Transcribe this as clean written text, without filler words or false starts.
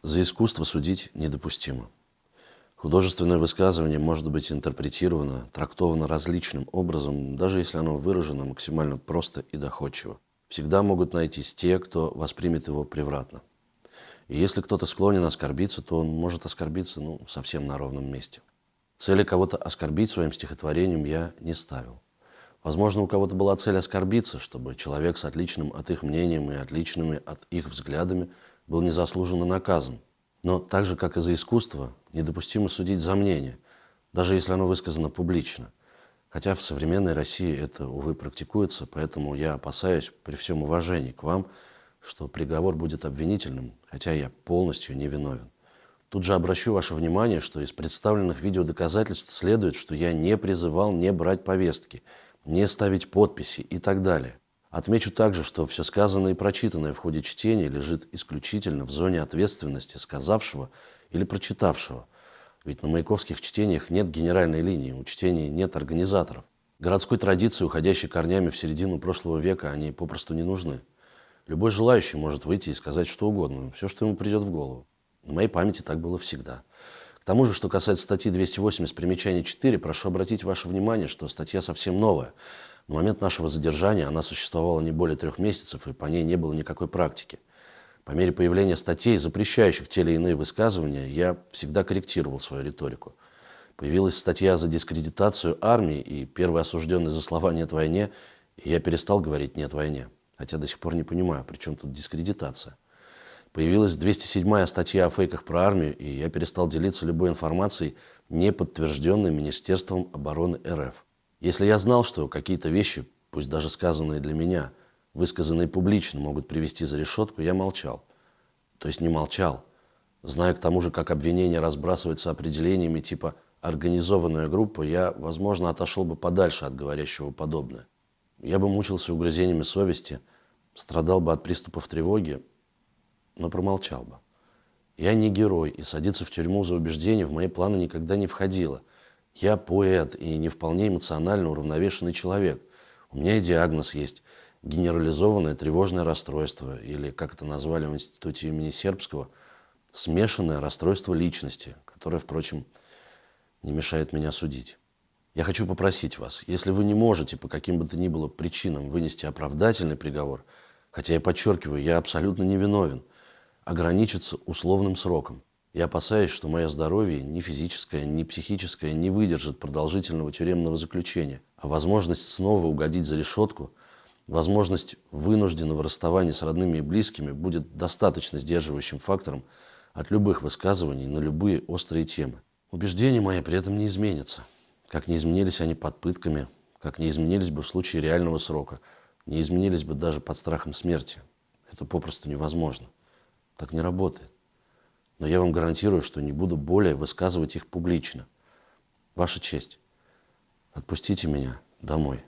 За искусство судить недопустимо. Художественное высказывание может быть интерпретировано, трактовано различным образом, даже если оно выражено максимально просто и доходчиво. Всегда могут найтись те, кто воспримет его превратно. И если кто-то склонен оскорбиться, то он может оскорбиться совсем на ровном месте. Цели кого-то оскорбить своим стихотворением я не ставил. Возможно, у кого-то была цель оскорбиться, чтобы человек с отличным от их мнением и отличными от их взглядами был незаслуженно наказан. Но так же, как и за искусство, недопустимо судить за мнение, даже если оно высказано публично. Хотя в современной России это, увы, практикуется, поэтому я опасаюсь, при всем уважении к вам, что приговор будет обвинительным, хотя я полностью невиновен. Тут же обращу ваше внимание, что из представленных видеодоказательств следует, что я не призывал не брать повестки, не ставить подписи и так далее. Отмечу также, что все сказанное и прочитанное в ходе чтения лежит исключительно в зоне ответственности сказавшего или прочитавшего. Ведь на маяковских чтениях нет генеральной линии, у чтений нет организаторов. Городской традиции, уходящей корнями в середину прошлого века, они попросту не нужны. Любой желающий может выйти и сказать что угодно, все, что ему придет в голову. На моей памяти так было всегда. К тому же, что касается статьи 280 примечание 4, прошу обратить ваше внимание, что статья совсем новая. На момент нашего задержания она существовала не более 3 месяцев, и по ней не было никакой практики. По мере появления статей, запрещающих те или иные высказывания, я всегда корректировал свою риторику. Появилась статья за дискредитацию армии, и первый осужденный за слова «нет войне», и я перестал говорить «нет войне». Хотя до сих пор не понимаю, при чем тут дискредитация. Появилась 207-я статья о фейках про армию, и я перестал делиться любой информацией, не подтвержденной Министерством обороны РФ. Если я знал, что какие-то вещи, пусть даже сказанные для меня, высказанные публично, могут привести за решетку, я молчал. То есть не молчал. Зная к тому же, как обвинение разбрасывается определениями типа «организованная группа», я, возможно, отошел бы подальше от говорящего подобное. Я бы мучился угрызениями совести, страдал бы от приступов тревоги, но промолчал бы. Я не герой, и садиться в тюрьму за убеждение в мои планы никогда не входило. Я поэт и не вполне эмоционально уравновешенный человек. У меня и диагноз есть – генерализованное тревожное расстройство, или, как это назвали в институте имени Сербского, смешанное расстройство личности, которое, впрочем, не мешает меня судить. Я хочу попросить вас, если вы не можете по каким бы то ни было причинам вынести оправдательный приговор, хотя я подчеркиваю, я абсолютно невиновен, ограничиться условным сроком. Я опасаюсь, что мое здоровье, ни физическое, ни психическое, не выдержит продолжительного тюремного заключения, а возможность снова угодить за решетку, возможность вынужденного расставания с родными и близкими будет достаточно сдерживающим фактором от любых высказываний на любые острые темы. Убеждения мои при этом не изменятся. Как не изменились они под пытками, как не изменились бы в случае реального срока, не изменились бы даже под страхом смерти. Это попросту невозможно. Так не работает. Но я вам гарантирую, что не буду более высказывать их публично. Ваша честь, отпустите меня домой.